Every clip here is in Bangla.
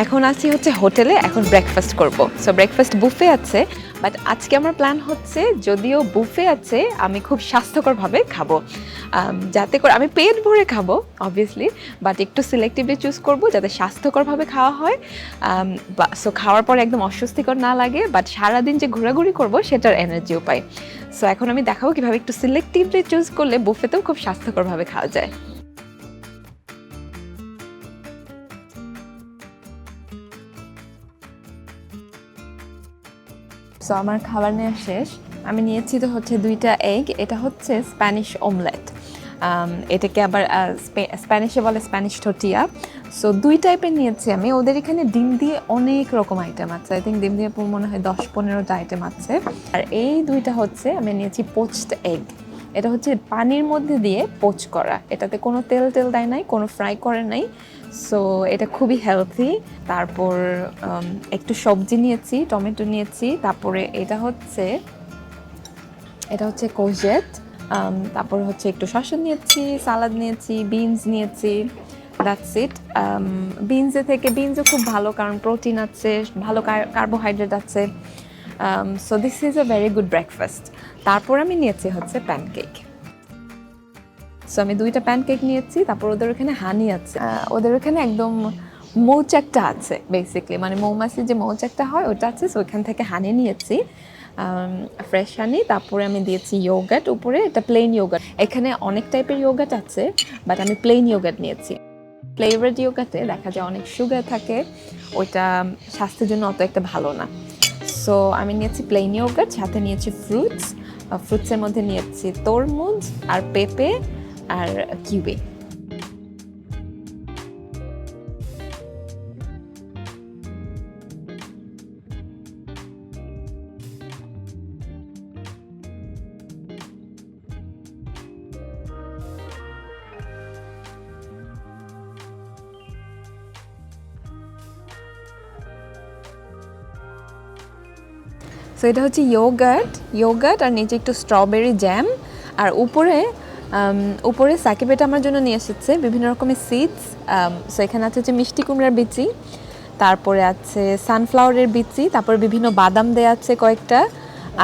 এখন আছি হচ্ছে হোটেলে, এখন ব্রেকফাস্ট করব। সো ব্রেকফাস্ট বুফে আছে, বাট আজকে আমার প্ল্যান হচ্ছে যদিও বুফে আছে আমি খুব স্বাস্থ্যকরভাবে খাবো, যাতে করে আমি পেট ভরে খাবো অবভিয়াসলি, বাট একটু সিলেক্টিভলি চুজ করব যাতে স্বাস্থ্যকরভাবে খাওয়া হয়। সো খাওয়ার পর একদম অস্বস্তিকর না লাগে, বাট সারাদিন যে ঘোরাঘুরি করব সেটার এনার্জিও পাই। সো এখন আমি দেখাবো কীভাবে একটু সিলেক্টিভলি চুজ করলে বুফেতেও খুব স্বাস্থ্যকরভাবে খাওয়া যায়। সো আমার খাবার নেওয়া শেষ। আমি নিয়েছি তো হচ্ছে 2টা এগ, এটা হচ্ছে স্প্যানিশ অমলেট, এটাকে আবার স্প্যানিশে বলে স্প্যানিশ টোটিয়া। সো 2 টাইপের নিয়েছি আমি। ওদের এখানে ডিম দিয়ে অনেক রকম আইটেম আছে, আই থিঙ্ক ডিম দিয়ে মনে হয় 10-15টা আইটেম আছে। আর এই 2টা হচ্ছে আমি নিয়েছি পোচড এগ, এটা হচ্ছে পানির মধ্যে দিয়ে পোচ করা, এটাতে কোনো তেল দেয় নাই, কোনো ফ্রাই করে নাই। সো এটা খুবই হেলথি। তারপর একটু সবজি নিয়েছি, টমেটো নিয়েছি, তারপরে এটা হচ্ছে কোজেট, তারপর হচ্ছে একটু শসা নিয়েছি, সালাদ নিয়েছি, বিনস নিয়েছি, দ্যাটস ইট। বিনসও খুব ভালো, কারণ প্রোটিন আছে, ভালো কার্বোহাইড্রেট আছে। So this is a very good breakfast. তারপর আমি নিয়েছি হচ্ছে প্যানকেক। সো আমি 2টা প্যানকেক নিয়েছি। তারপর ওদের ওখানে হানি আছে, ওদের ওখানে একদম মৌচাকটা আছে বেসিক্যালি, মানে মৌমাছির যে মৌচাকটা হয় ওটা আছে। সো ওইখান থেকে হানি নিয়েছি, ফ্রেশ হানি। তারপরে আমি দিয়েছি ইয়োগার্ট উপরে, এটা প্লেন ইয়োগার্ট। এখানে অনেক টাইপের ইয়োগার্ট আছে, বাট আমি প্লেন ইয়োগার্ট নিয়েছি। ফ্লেভারড ইয়োগার্টে দেখা যায় অনেক সুগার থাকে, ওইটা স্বাস্থ্যের জন্য অত একটা ভালো না। সো আমি নিয়েছি প্লেন ইয়োগার্ট, সাথে নিয়েছি ফ্রুটসের মধ্যে নিয়েছি তরমুজ আর পেঁপে আর কিউই। সো এটা হচ্ছে ইয়োগার্ট আর নিচে একটু স্ট্রবেরি জ্যাম, আর উপরে সাকিব এটা আমার জন্য নিয়ে এসেছে বিভিন্ন রকমের সিডস। সো এখানে আছে হচ্ছে মিষ্টি কুমড়ার বিচি, তারপরে আছে সানফ্লাওয়ারের বিচি, তারপরে বিভিন্ন বাদাম দেওয়া আছে কয়েকটা,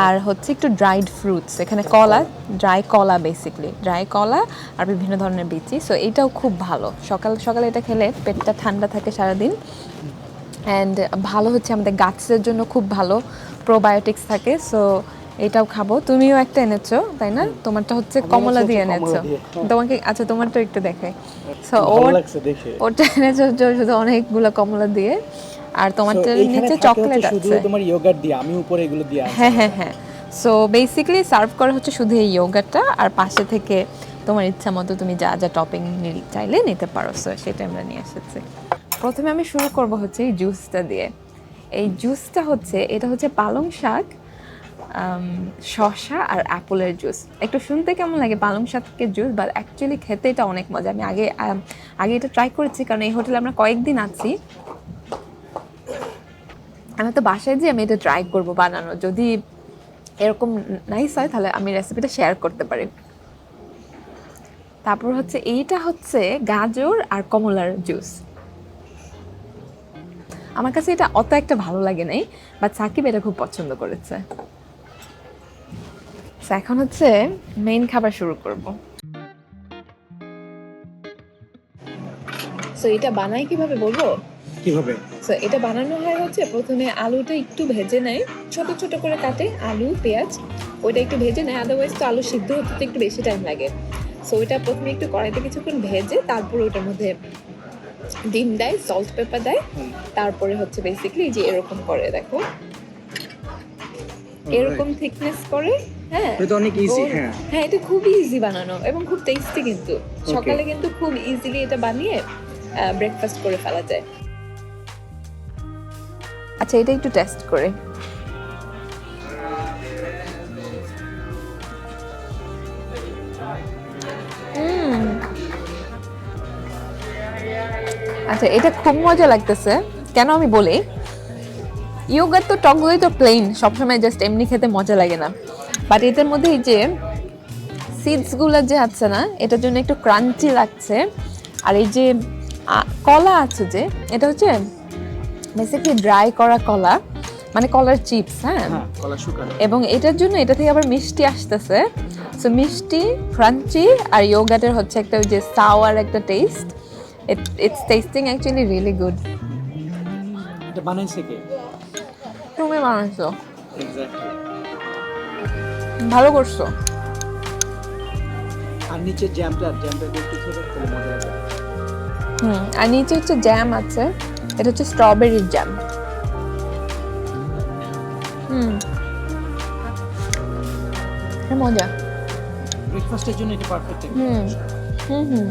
আর হচ্ছে একটু ড্রাইড ফ্রুটস, এখানে ড্রাই কলা আর বিভিন্ন ধরনের বিচি। সো এটাও খুব ভালো, সকালে এটা খেলে পেটটা ঠান্ডা থাকে সারাদিন। অ্যান্ড ভালো হচ্ছে আমাদের গাছের জন্য খুব ভালো, প্রোবায়োটিক্স থাকে। সো এটাও খাবো। তুমিও একটা এনেছো তাই না? তোমারটা হচ্ছে কমলা দিয়ে এনেছো। তোমাকে আচ্ছা তোমারটা একটু দেখাই। সো ওটা এনেছো শুধু অনেকগুলো কমলা দিয়ে, আর তোমারটার নিচে চকলেট আছে। শুধু তোমার ইয়োগার্ট দিয়ে, আমি উপরে এগুলো দিয়ে আছে। হ্যাঁ। সো বেসিক্যালি সার্ভ করা হচ্ছে শুধু এই ইয়োগার্টটা, আর পাশে থেকে তোমার ইচ্ছা মতো তুমি যা যা টপিং চাইলে নিতে পারো। সো সেটা আমরা নিয়ে এসেছি। প্রথমে আমি শুরু করব হচ্ছে এই জুসটা দিয়ে। এই জুসটা হচ্ছে এটা হচ্ছে পালং শাক, শসা আর অ্যাপেলের জুস। একটু শুনতে কেমন লাগে পালং শাকের জুস, বাট অ্যাকচুয়ালি খেতে এটা অনেক মজা। আমি আগে এটা ট্রাই করেছি, কারণ এই হোটেলে আমরা কয়েকদিন আছি। আমি তো বাসায় যে আমি এটা ট্রাই করব বানানো, যদি এরকম নাইস হয় তাহলে আমি রেসিপিটা শেয়ার করতে পারি। তারপর হচ্ছে এইটা হচ্ছে গাজর আর কমলার জুস। আমার কাছে এটা অত একটা ভালো লাগে নাই, বাট সাকিব এটা খুব পছন্দ করেছে। এখন হচ্ছে মেইন খাবার শুরু করব। সো এটা বানাই কিভাবে বলবো? কিভাবে? সো এটা বানানো হয় হচ্ছে প্রথমে আলুটা একটু ভেজে নেয়, ছোট ছোট করে কাটে আলু পেঁয়াজ, ওইটা একটু ভেজে নেয়, আদারওয়াইজ তো আলু সিদ্ধ হতে একটু বেশি টাইম লাগে। সো ওইটা প্রথমে একটু কড়াইতে কিছুক্ষণ ভেজে তারপরে ওইটার মধ্যে ডিম দেয়, সল্ট পেপার দেয়, তারপরে হচ্ছে বেসিক্যালি যে এরকম করে, দেখো এরকম থিকনেস করে। হ্যাঁ এটা অনেক ইজি। হ্যাঁ এটা খুব ইজি বানানো এবং খুব টেস্টি, কিন্তু সকালে কিন্তু খুব ইজিলি এটা বানিয়ে ব্রেকফাস্ট করে ফেলা যায়। আচ্ছা এটা একটু টেস্ট করে। আচ্ছা এটা খুব মজা লাগতেছে। কেন আমি বলি, ইয়োগার্ট তো টক দই তো প্লেন সবসময় জাস্ট এমনি খেতে মজা লাগে না, বাট এটার মধ্যে এই যে সিডসগুলো যে আছে না, এটার জন্য একটু ক্রাঞ্চি লাগছে। আর এই যে কলা আছে যে, এটা হচ্ছে বেসিক্যালি ড্রাই করা কলা, মানে কলার চিপস, হ্যাঁ। হ্যাঁ, কলা শুকানো। এবং এটার জন্য এটা থেকে আবার মিষ্টি আসতেছে, সো মিষ্টি, ক্রাঞ্চি, আর ইয়োগার্টের হচ্ছে একটা ওই যে সাওয়ার একটা test. It's testing actually really good. এটা বানাইছে কে? তুমি বানাইছো, এক্স্যাক্টলি। ভালো করছো। আর নিচে জ্যামটা দিয়ে একটু খেলে তাহলে মজা হবে। আর নিচে হচ্ছে জ্যাম আছে, এটা হচ্ছে স্ট্রবেরির জ্যাম। মজা। ব্রেকফাস্টের জন্য এটা পারফেক্ট। হুম।